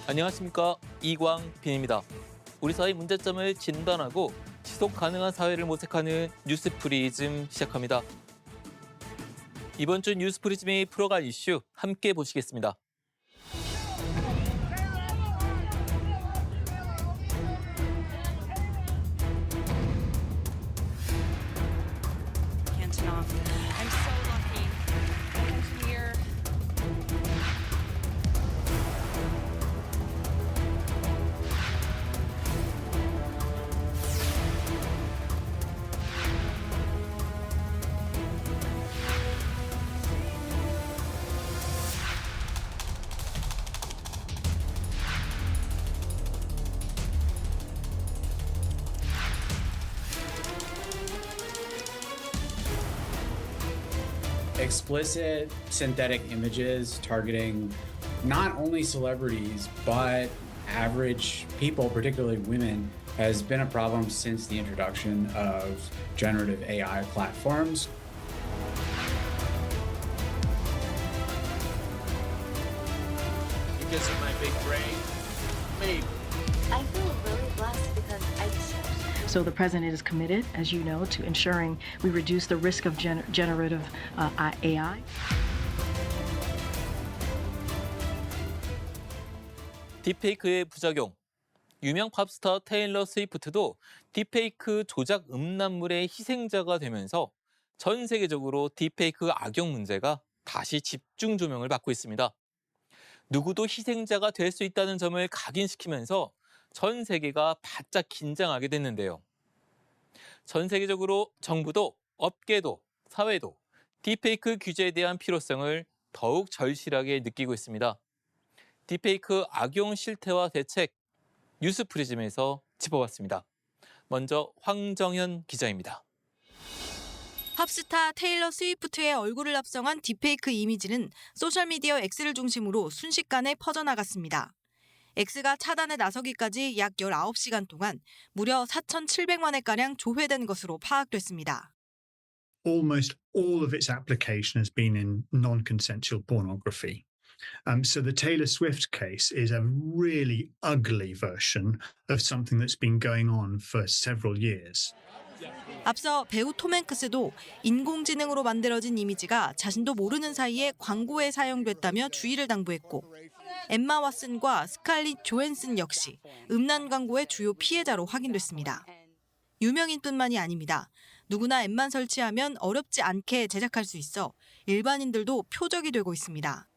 안녕하십니까, 이광빈입니다. 우리 사회 문제점을 진단하고 지속 가능한 사회를 모색하는 뉴스프리즘 시작합니다. 이번 주 뉴스프리즘이 풀어갈 이슈 함께 보시겠습니다. Antonov. I'm so lucky. Engineer. Explicit synthetic images targeting not only celebrities, but average people, particularly women, has been a problem since the introduction of generative AI platforms. Because of my big brain? Maybe. I feel really blessed because So the president is committed, as you know, to ensuring we reduce the risk of generative AI. 딥페이크의 부작용. 유명 팝스타 테일러 스위프트도 딥페이크 조작 음란물의 희생자가 되면서 전 세계적으로 딥페이크 악용 문제가 다시 집중 조명을 받고 있습니다. 누구도 희생자가 될 수 있다는 점을 각인시키면서 전 세계가 바짝 긴장하게 됐는데요. 전 세계적으로 정부도 업계도 사회도 딥페이크 규제에 대한 필요성을 더욱 절실하게 느끼고 있습니다. 딥페이크 악용 실태와 대책, 뉴스프리즘에서 짚어봤습니다. 먼저 황정현 기자입니다. 팝스타 테일러 스위프트의 얼굴을 합성한 딥페이크 이미지는 소셜미디어 X를 중심으로 순식간에 퍼져나갔습니다. X가 차단에 나서기까지 약 19시간 동안 무려 4,700만 회가량 조회된 것으로 파악됐습니다. Almost all of its application has been in non-consensual pornography. So the Taylor Swift case is a really ugly version of something that's been going on for several years. 앞서 배우 톰 행크스도 인공지능으로 만들어진 이미지가 자신도 모르는 사이에 광고에 사용됐다며 주의를 당부했고, 엠마 왓슨과 스칼릿 조앤슨 역시 음란 광고의 주요 피해자로 확인됐습니다. 유명인뿐만이 아닙니다. 누구나 앱만 설치하면 어렵지 않게 제작할 수 있어 일반인들도 표적이 되고 있습니다.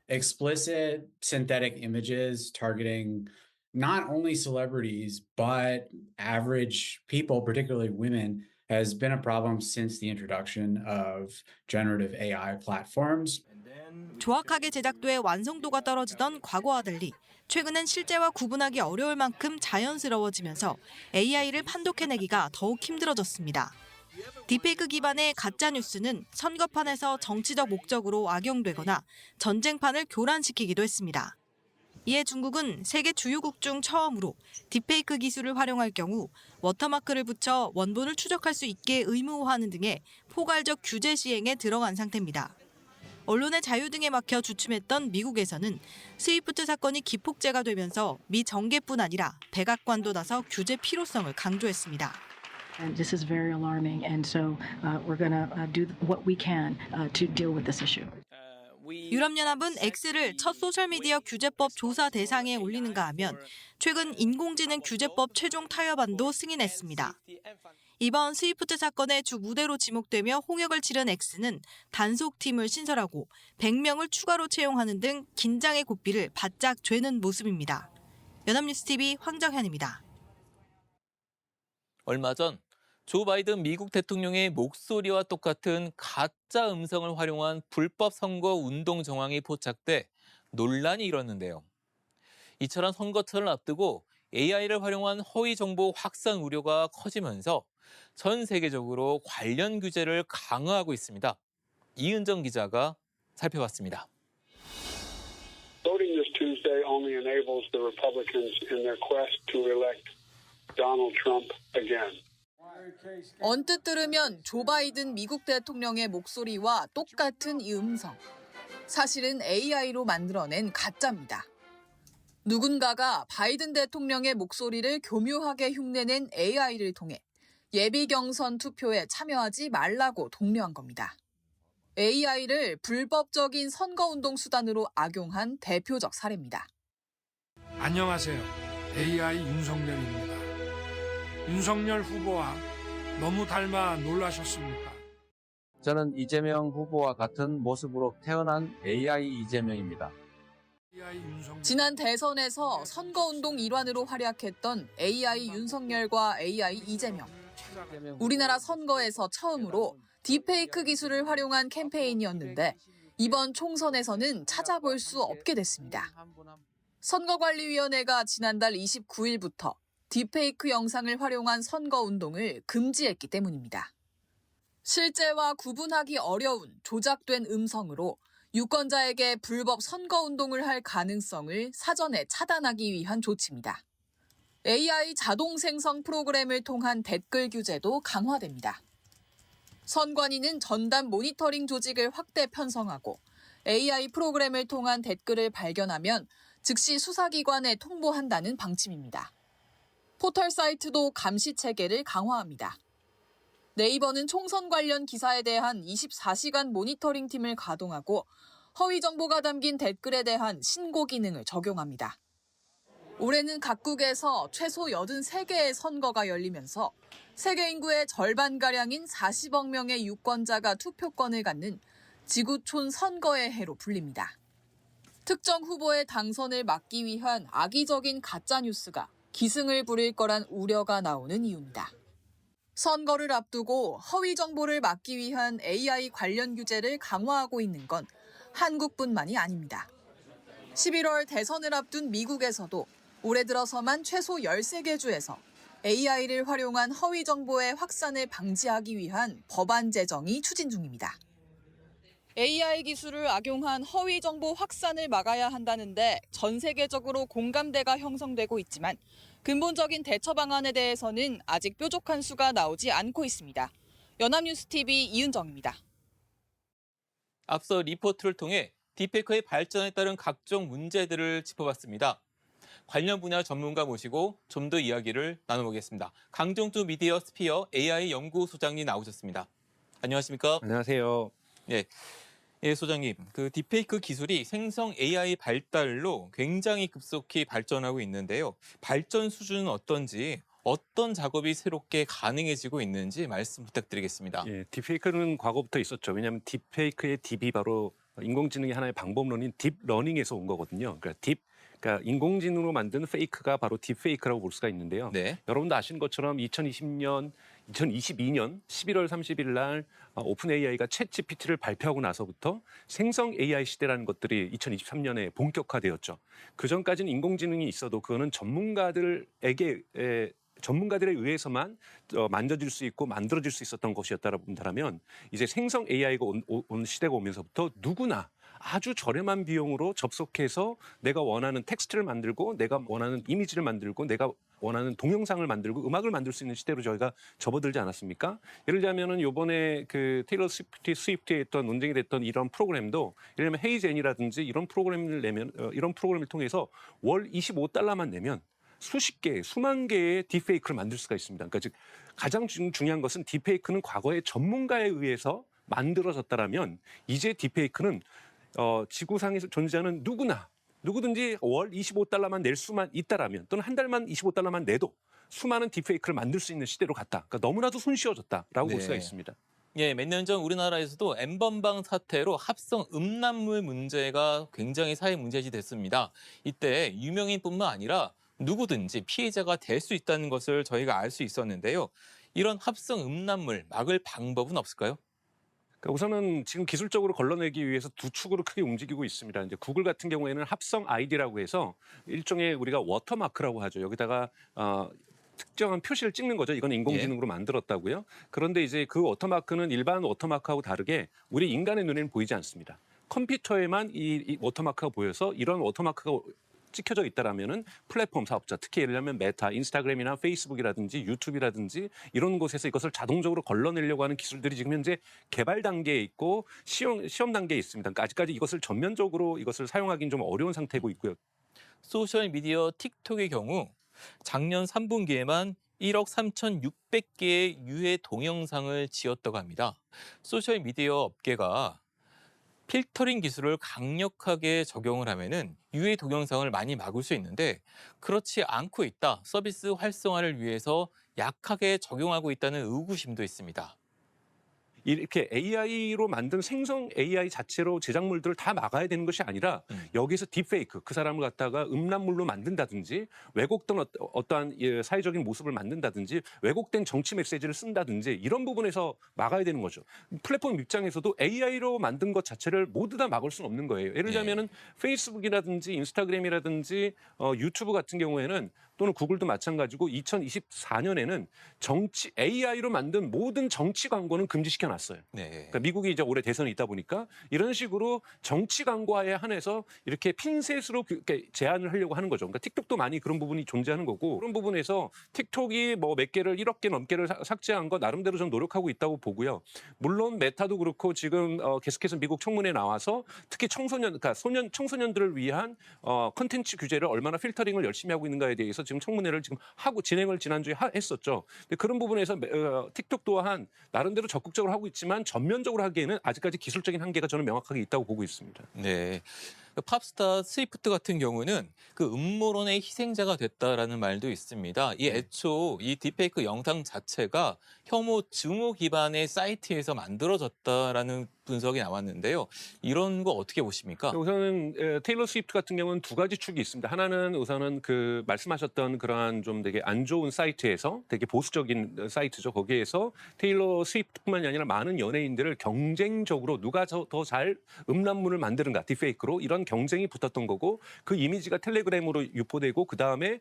Explicit synthetic images targeting not only celebrities, but average people, particularly women, has been a problem since the introduction of generative AI platforms. 조악하게 제작돼 완성도가 떨어지던 과거와 달리 최근엔 실제와 구분하기 어려울 만큼 자연스러워지면서 AI를 판독해내기가 더욱 힘들어졌습니다. 딥페이크 기반의 가짜뉴스는 선거판에서 정치적 목적으로 악용되거나 전쟁판을 교란시키기도 했습니다. 이에 중국은 세계 주요국 중 처음으로 딥페이크 기술을 활용할 경우 워터마크를 붙여 원본을 추적할 수 있게 의무화하는 등의 포괄적 규제 시행에 들어간 상태입니다. 언론의 자유 등에 막혀 주춤했던 미국에서는 스위프트 사건이 기폭제가 되면서 미 정계뿐 아니라 백악관도 나서 규제 필요성을 강조했습니다. And this is very alarming, and so we're going to do what we can to deal with this issue. 유럽연합은 X를 첫 소셜미디어 규제법 조사 대상에 올리는가 하면 최근 인공지능 규제법 최종 타협안도 승인했습니다. 이번 스위프트 사건의 주 무대로 지목되며 홍역을 치른 X는 단속팀을 신설하고 100명을 추가로 채용하는 등 긴장의 고삐를 바짝 죄는 모습입니다. 연합뉴스TV 황정현입니다. 얼마 전 조 바이든 미국 대통령의 목소리와 똑같은 가짜 음성을 활용한 불법 선거 운동 정황이 포착돼 논란이 일었는데요. 이처럼 선거철을 앞두고 AI를 활용한 허위 정보 확산 우려가 커지면서 전 세계적으로 관련 규제를 강화하고 있습니다. 이은정 기자가 살펴봤습니다. Voting this Tuesday only enables the Republicans in their quest to elect Donald Trump again. 언뜻 들으면 조 바이든 미국 대통령의 목소리와 똑같은 이 음성. 사실은 AI로 만들어낸 가짜입니다. 누군가가 바이든 대통령의 목소리를 교묘하게 흉내낸 AI를 통해 예비 경선 투표에 참여하지 말라고 독려한 겁니다. AI를 불법적인 선거운동 수단으로 악용한 대표적 사례입니다. 안녕하세요. AI 윤석열입니다. 윤석열 후보와 너무 닮아 놀라셨습니까? 저는 이재명 후보와 같은 모습으로 태어난 AI 이재명입니다. 지난 대선에서 선거운동 일환으로 활약했던 AI 윤석열과 AI 이재명. 우리나라 선거에서 처음으로 딥페이크 기술을 활용한 캠페인이었는데 이번 총선에서는 찾아볼 수 없게 됐습니다. 선거관리위원회가 지난달 29일부터 딥페이크 영상을 활용한 선거운동을 금지했기 때문입니다. 실제와 구분하기 어려운 조작된 음성으로 유권자에게 불법 선거운동을 할 가능성을 사전에 차단하기 위한 조치입니다. AI 자동 생성 프로그램을 통한 댓글 규제도 강화됩니다. 선관위는 전담 모니터링 조직을 확대 편성하고 AI 프로그램을 통한 댓글을 발견하면 즉시 수사기관에 통보한다는 방침입니다. 포털 사이트도 감시 체계를 강화합니다. 네이버는 총선 관련 기사에 대한 24시간 모니터링 팀을 가동하고 허위 정보가 담긴 댓글에 대한 신고 기능을 적용합니다. 올해는 각국에서 최소 83개의 선거가 열리면서 세계 인구의 절반가량인 40억 명의 유권자가 투표권을 갖는 지구촌 선거의 해로 불립니다. 특정 후보의 당선을 막기 위한 악의적인 가짜뉴스가 기승을 부릴 거란 우려가 나오는 이유입니다. 선거를 앞두고 허위 정보를 막기 위한 AI 관련 규제를 강화하고 있는 건 한국뿐만이 아닙니다. 11월 대선을 앞둔 미국에서도 올해 들어서만 최소 13개 주에서 AI를 활용한 허위 정보의 확산을 방지하기 위한 법안 제정이 추진 중입니다. AI 기술을 악용한 허위 정보 확산을 막아야 한다는데 전 세계적으로 공감대가 형성되고 있지만 근본적인 대처 방안에 대해서는 아직 뾰족한 수가 나오지 않고 있습니다. 연합뉴스TV 이은정입니다. 앞서 리포트를 통해 딥페이크의 발전에 따른 각종 문제들을 짚어봤습니다. 관련 분야 전문가 모시고 좀 더 이야기를 나눠보겠습니다. 강정주 미디어 스피어 AI 연구소장님 나오셨습니다. 안녕하십니까? 안녕하세요. 예, 소장님. 그 딥페이크 기술이 생성 AI 발달로 굉장히 급속히 발전하고 있는데요. 발전 수준은 어떤지, 어떤 작업이 새롭게 가능해지고 있는지 말씀 부탁드리겠습니다. 예, 딥페이크는 과거부터 있었죠. 왜냐하면 딥페이크의 딥이 바로 인공지능의 하나의 방법론인 딥러닝에서 온 거거든요. 그러니까 인공지능으로 만든 페이크가 바로 딥페이크라고 볼 수가 있는데요. 네. 여러분도 아시는 것처럼 2022년 11월 30일 날 오픈 AI가 챗 GPT를 발표하고 나서부터 생성 AI 시대라는 것들이 2023년에 본격화되었죠. 그 전까지는 인공지능이 있어도 그거는 전문가들에 의해서만 만져질 수 있고 만들어질 수 있었던 것이었다라고 본다면 이제 생성 AI가 온 시대가 오면서부터 누구나 아주 저렴한 비용으로 접속해서 내가 원하는 텍스트를 만들고 내가 원하는 이미지를 만들고 내가 원하는 동영상을 만들고 음악을 만들 수 있는 시대로 저희가 접어들지 않았습니까? 예를 들자면은 요번에 그 테일러 스위프트에 했던 논쟁이 됐던 이런 프로그램도 예를 들면 헤이젠이라든지 이런 프로그램을 내면 이런 프로그램을 통해서 월 $25만 내면 수십 개, 수만 개의 딥페이크를 만들 수가 있습니다. 그러니까 즉 가장 중요한 것은 딥페이크는 과거에 전문가에 의해서 만들어졌다라면 이제 딥페이크는 지구상에서 존재하는 누구든지 월 $25만 낼 수만 있다라면 또는 한 달만 $25만 내도 수많은 딥페이크를 만들 수 있는 시대로 갔다. 그러니까 너무나도 손쉬워졌다라고 볼 수가 있습니다. 예, 몇 년 전 우리나라에서도 N번방 사태로 합성 음란물 문제가 굉장히 사회 문제지 됐습니다. 이때 유명인뿐만 아니라 누구든지 피해자가 될 수 있다는 것을 저희가 알 수 있었는데요. 이런 합성 음란물 막을 방법은 없을까요? 그러니까 우선은 지금 기술적으로 걸러내기 위해서 두 축으로 크게 움직이고 있습니다. 이제 구글 같은 경우에는 합성 아이디라고 해서 일종의 우리가 워터마크라고 하죠. 여기다가 특정한 표시를 찍는 거죠. 이건 인공지능으로 만들었다고요. 그런데 이제 그 워터마크는 일반 워터마크하고 다르게 우리 인간의 눈에는 보이지 않습니다. 컴퓨터에만 이 워터마크가 보여서 이런 워터마크가 찍혀져 있다라면은 플랫폼 사업자, 특히 예를 들면 메타, 인스타그램이나 페이스북이라든지 유튜브라든지 이런 곳에서 이것을 자동적으로 걸러내려고 하는 기술들이 지금 현재 개발 단계에 있고 시험 단계에 있습니다. 그러니까 아직까지 이것을 전면적으로 이것을 사용하기는 좀 어려운 상태고 있고요. 소셜미디어 틱톡의 경우 작년 3분기에만 1억 3,600개의 유해 동영상을 지었다고 합니다. 소셜미디어 업계가 필터링 기술을 강력하게 적용을 하면은 유해 동영상을 많이 막을 수 있는데 그렇지 않고 있다. 서비스 활성화를 위해서 약하게 적용하고 있다는 의구심도 있습니다. 이렇게 AI로 만든 생성 AI 자체로 제작물들을 다 막아야 되는 것이 아니라 여기서 딥페이크, 그 사람을 갖다가 음란물로 만든다든지 왜곡된 어떠한 사회적인 모습을 만든다든지 왜곡된 정치 메시지를 쓴다든지 이런 부분에서 막아야 되는 거죠. 플랫폼 입장에서도 AI로 만든 것 자체를 모두 다 막을 수는 없는 거예요. 예를 들자면은 페이스북이라든지 인스타그램이라든지 유튜브 같은 경우에는 또는 구글도 마찬가지고 2024년에는 정치 AI로 만든 모든 정치 광고는 금지시켜놨어요. 네. 그러니까 미국이 이제 올해 대선이 있다 보니까 이런 식으로 정치 광고에 한해서 이렇게 핀셋으로 제한을 하려고 하는 거죠. 그러니까 틱톡도 많이 그런 부분이 존재하는 거고 그런 부분에서 틱톡이 뭐 몇 개를 1억 개 넘게를 삭제한 거 나름대로 좀 노력하고 있다고 보고요. 물론 메타도 그렇고 지금 계속해서 미국 청문회에 나와서 특히 그러니까 청소년들을 위한 콘텐츠 규제를 얼마나 필터링을 열심히 하고 있는가에 대해서 지금 청문회를 지금 하고 진행을 지난주에 했었죠. 근데 그런 부분에서 틱톡 또한 나름대로 적극적으로 하고 있지만 전면적으로 하기에는 아직까지 기술적인 한계가 저는 명확하게 있다고 보고 있습니다. 네. 팝스타 스위프트 같은 경우는 그 음모론의 희생자가 됐다라는 말도 있습니다. 이 애초 이 딥페이크 영상 자체가 혐오 증오 기반의 사이트에서 만들어졌다라는 분석이 나왔는데요. 이런 거 어떻게 보십니까? 우선은 테일러 스위프트 같은 경우는 두 가지 축이 있습니다. 하나는 우선은 그 말씀하셨던 그러한 좀 되게 안 좋은 사이트에서 되게 보수적인 사이트죠. 거기에서 테일러 스위프트뿐만이 아니라 많은 연예인들을 경쟁적으로 누가 더 잘 음란물을 만드는가 딥페이크로 이런 경쟁이 붙었던 거고 그 이미지가 텔레그램으로 유포되고 그 다음에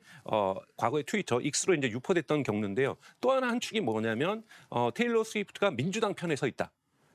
과거에 트위터, X로 이제 유포됐던 경로인데요. 또 하나 한 축이 뭐냐면 테일러 스위프트가 민주당 편에 서 있다.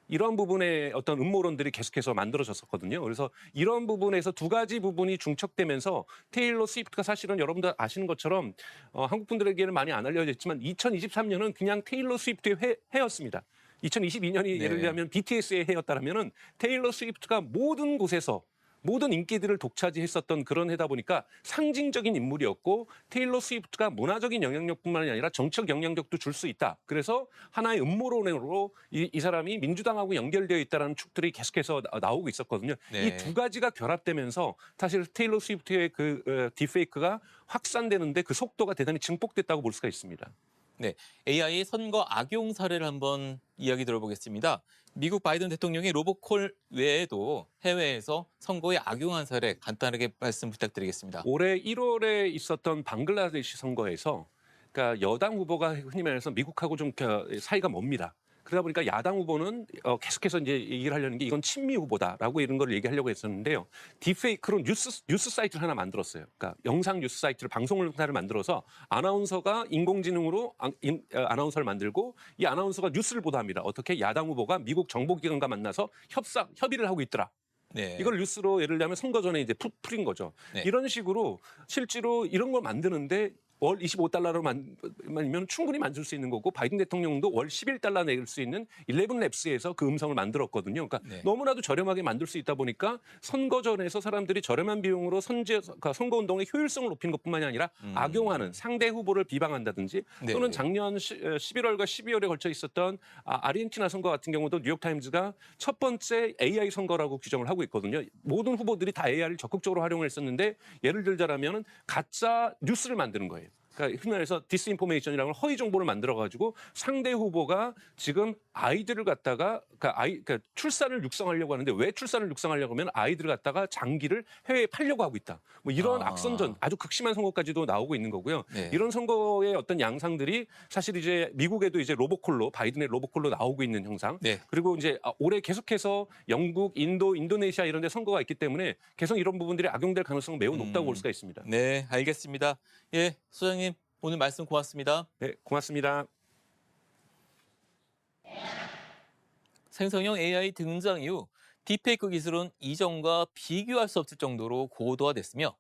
이런 부분의 어떤 음모론들이 계속해서 만들어졌었거든요. 그래서 이런 부분에서 두 가지 부분이 중첩되면서 테일러 스위프트가 사실은 여러분들 아시는 것처럼 한국 분들에게는 많이 안 알려져 있지만 2023년은 그냥 테일러 스위프트의 해였습니다. 2022년이 예를 들면 BTS의 해였다라면은 테일러 스위프트가 모든 곳에서 모든 인기들을 독차지했었던 그런 해다 보니까 상징적인 인물이었고 테일러 스위프트가 문화적인 영향력뿐만 아니라 정책 영향력도 줄 수 있다. 그래서 하나의 음모론으로 이 사람이 민주당하고 연결되어 있다는 축들이 계속해서 나오고 있었거든요. 네. 이 두 가지가 결합되면서 사실 테일러 스위프트의 그 딥페이크가 확산되는데 그 속도가 대단히 증폭됐다고 볼 수가 있습니다. 네, AI의 선거 악용 사례를 한번 이야기 들어보겠습니다. 미국 바이든 대통령의 로보콜 외에도 해외에서 선거에 악용한 사례 간단하게 말씀 부탁드리겠습니다. 올해 1월에 있었던 방글라데시 선거에서 그러니까 여당 후보가 흔히 말해서 미국하고 좀 사이가 멉니다. 그러다 보니까 야당 후보는 계속해서 이제 얘기를 하려는 게 이건 친미 후보다라고 이런 걸 얘기하려고 했었는데요. 딥페이크로 뉴스 사이트를 하나 만들었어요. 그러니까 영상 뉴스 사이트를 방송을 만들어서 아나운서가 인공지능으로 아나운서를 만들고 이 아나운서가 뉴스를 보도합니다. 어떻게 야당 후보가 미국 정보기관과 만나서 협의를 하고 있더라. 네. 이걸 뉴스로 예를 들면 선거 전에 이제 풀인 거죠. 네. 이런 식으로 실제로 이런 걸 만드는데 월 25달러로만 충분히 만들 수 있는 거고 바이든 대통령도 월 11달러 낼 수 있는 11랩스에서 그 음성을 만들었거든요. 그러니까 네. 너무나도 저렴하게 만들 수 있다 보니까 선거 전에서 사람들이 저렴한 비용으로 선거운동의 효율성을 높이는 것뿐만이 아니라 악용하는 상대 후보를 비방한다든지 네. 또는 작년 11월과 12월에 걸쳐 있었던 아르헨티나 선거 같은 경우도 뉴욕타임즈가 첫 번째 AI 선거라고 규정을 하고 있거든요. 모든 후보들이 다 AI를 적극적으로 활용을 했었는데 예를 들자면 가짜 뉴스를 만드는 거예요. 그러니까 흔히 말해서 디스인포메이션이라는 허위 정보를 만들어가지고 상대 후보가 지금 아이들을 갖다가 그러니까 출산을 육성하려고 하는데 왜 출산을 육성하려고 하면 아이들을 갖다가 장기를 해외에 팔려고 하고 있다. 뭐 이런 악선전 아주 극심한 선거까지도 나오고 있는 거고요. 네. 이런 선거의 어떤 양상들이 사실 이제 미국에도 이제 로보콜로 바이든의 로보콜로 나오고 있는 형상. 네. 그리고 이제 올해 계속해서 영국, 인도, 인도네시아 이런 데 선거가 있기 때문에 계속 이런 부분들이 악용될 가능성은 매우 높다고 볼 수가 있습니다. 네, 알겠습니다. 예, 소장님 오늘 말씀 고맙습니다. 네, 고맙습니다. 생성형 AI 등장 이후 딥페이크 기술은 이전과 비교할 수 없을 정도로 고도화됐으며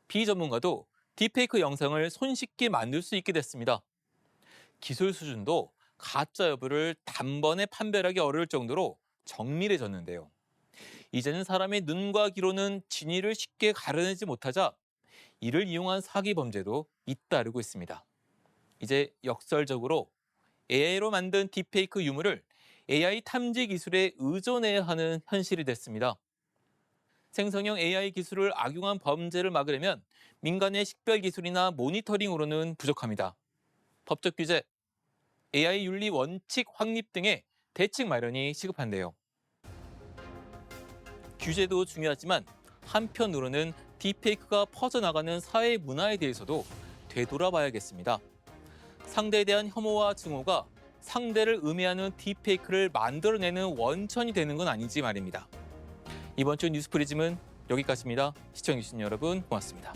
비전문가도 딥페이크 영상을 손쉽게 만들 수 있게 됐습니다. 기술 수준도 가짜 여부를 단번에 판별하기 어려울 정도로 정밀해졌는데요. 이제는 사람의 눈과 귀로는 진위를 쉽게 가려내지 못하자 이를 이용한 사기 범죄도 잇따르고 있습니다. 이제 역설적으로 AI로 만든 딥페이크 유물을 AI 탐지 기술에 의존해야 하는 현실이 됐습니다. 생성형 AI 기술을 악용한 범죄를 막으려면 민간의 식별 기술이나 모니터링으로는 부족합니다. 법적 규제, AI 윤리 원칙 확립 등의 대책 마련이 시급한데요. 규제도 중요하지만 한편으로는 딥페이크가 퍼져나가는 사회 문화에 대해서도 되돌아봐야겠습니다. 상대에 대한 혐오와 증오가 상대를 음해하는 딥페이크를 만들어내는 원천이 되는 건 아닌지 말입니다. 이번 주 뉴스프리즘은 여기까지입니다. 시청해주신 여러분 고맙습니다.